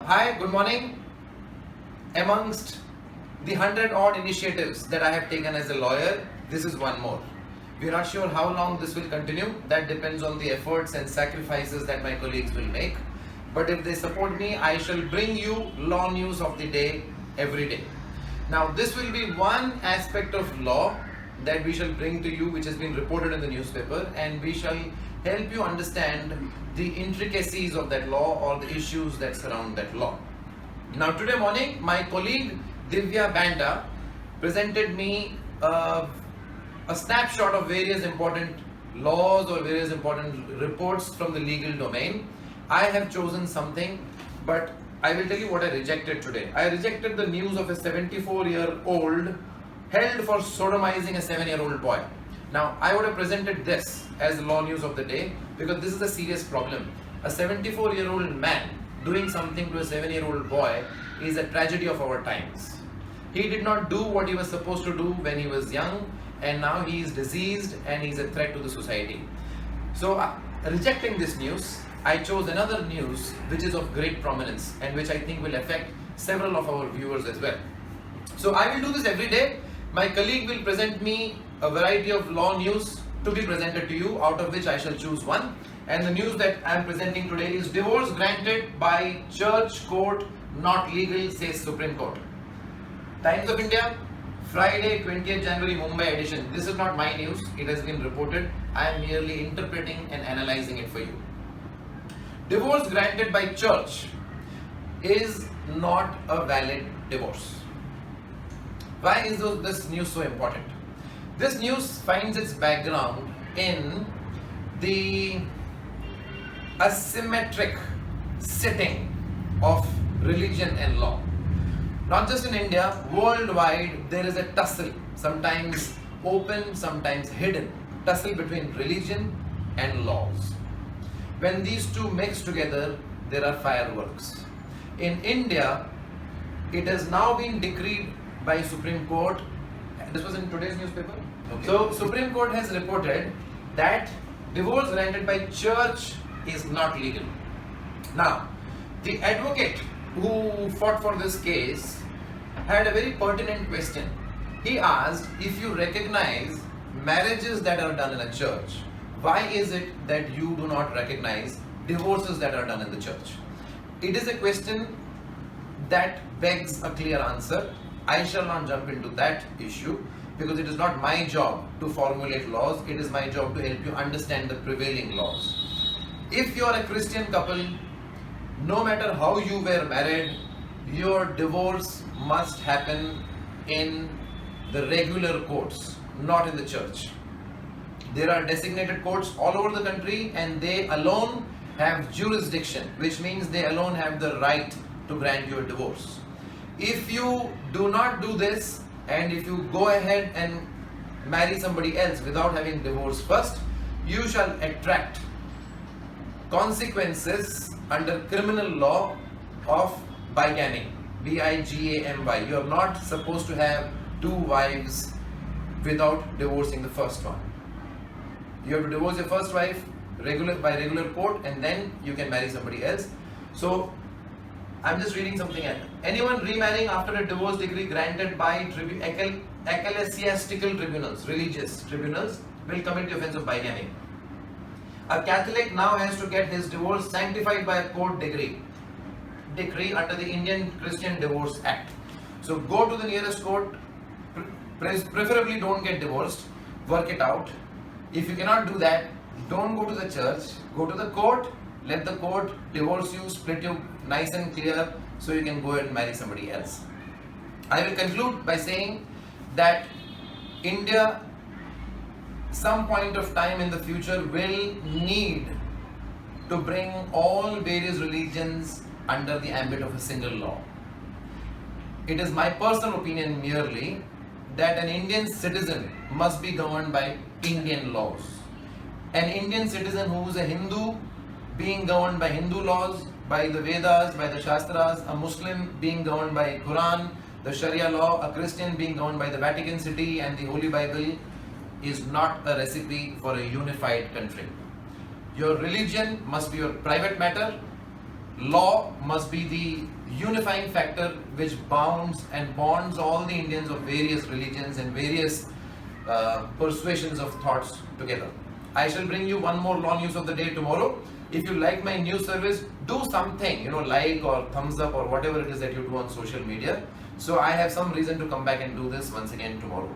Hi, good morning. Amongst the 100 odd initiatives that I have taken as a lawyer, this is one more. We are not sure how long this will continue. That depends on the efforts and sacrifices that my colleagues will make. But if they support me, I shall bring you law news of the day every day. Now, this will be one aspect of law that we shall bring to you, which has been reported in the newspaper, and we shall help you understand the intricacies of that law or the issues that surround that law. Now, today morning, my colleague Divya Banda presented me a snapshot of various important laws or various important reports from the legal domain. I have chosen something, but I will tell you what I rejected today. I rejected the news of a 74-year-old held for sodomizing a 7-year-old boy. Now, I would have presented this as the law news of the day because this is a serious problem. A 74-year-old man doing something to a 7-year-old boy is a tragedy of our times. He did not do what he was supposed to do when he was young, and now he is diseased and he is a threat to the society. So, rejecting this news, I chose another news which is of great prominence and which I think will affect several of our viewers as well. So, I will do this every day. My colleague will present me a variety of law news to be presented to you, out of which I shall choose one. And the news that I am presenting today is divorce granted by church court not legal, says Supreme Court. Times of India, Friday 20th January, Mumbai edition. This is not my news, it has been reported. I am merely interpreting and analyzing it for you. Divorce granted by church is not a valid divorce. Why is this news so important? This news finds its background in the asymmetric setting of religion and law. Not just in India, worldwide there is a tussle, sometimes open, sometimes hidden, tussle between religion and laws. When these two mix together, there are fireworks. In India, it has now been decreed by Supreme Court. This was in today's newspaper. Okay. So, Supreme Court has reported that divorce granted by church is not legal. Now, the advocate who fought for this case had a very pertinent question. He asked, if you recognize marriages that are done in a church, why is it that you do not recognize divorces that are done in the church? It is a question that begs a clear answer. I shall not jump into that issue because it is not my job to formulate laws. It is my job to help you understand the prevailing laws. If you are a Christian couple, no matter how you were married, your divorce must happen in the regular courts, not in the church. There are designated courts all over the country and they alone have jurisdiction, which means they alone have the right to grant you a divorce. If you do not do this and if you go ahead and marry somebody else without having divorce first, you shall attract consequences under criminal law of bigamy, B-I-G-A-M-Y. You are not supposed to have two wives without divorcing the first one. You have to divorce your first wife by regular court and then you can marry somebody else. So, I'm just reading something. Anyone remarrying after a divorce decree granted by ecclesiastical tribunals, religious tribunals, will commit the offense of bigamy. A Catholic now has to get his divorce sanctified by a court decree under the Indian Christian Divorce Act. So go to the nearest court, preferably don't get divorced, work it out. If you cannot do that, don't go to the church, go to the court, let the court divorce you, split you nice and clear so you can go and marry somebody else. I will conclude by saying that India, some point of time in the future, will need to bring all various religions under the ambit of a single law. It is my personal opinion merely that an Indian citizen must be governed by Indian laws. An Indian citizen who is a Hindu being governed by Hindu laws, by the Vedas, by the Shastras, a Muslim being governed by Quran, the Sharia law, a Christian being governed by the Vatican City and the Holy Bible is not a recipe for a unified country. Your religion must be your private matter. Law must be the unifying factor which bounds and bonds all the Indians of various religions and various persuasions of thoughts together. I shall bring you one more law news of the day tomorrow. If you like my news service, do something, like or thumbs up or whatever it is that you do on social media. So I have some reason to come back and do this once again tomorrow.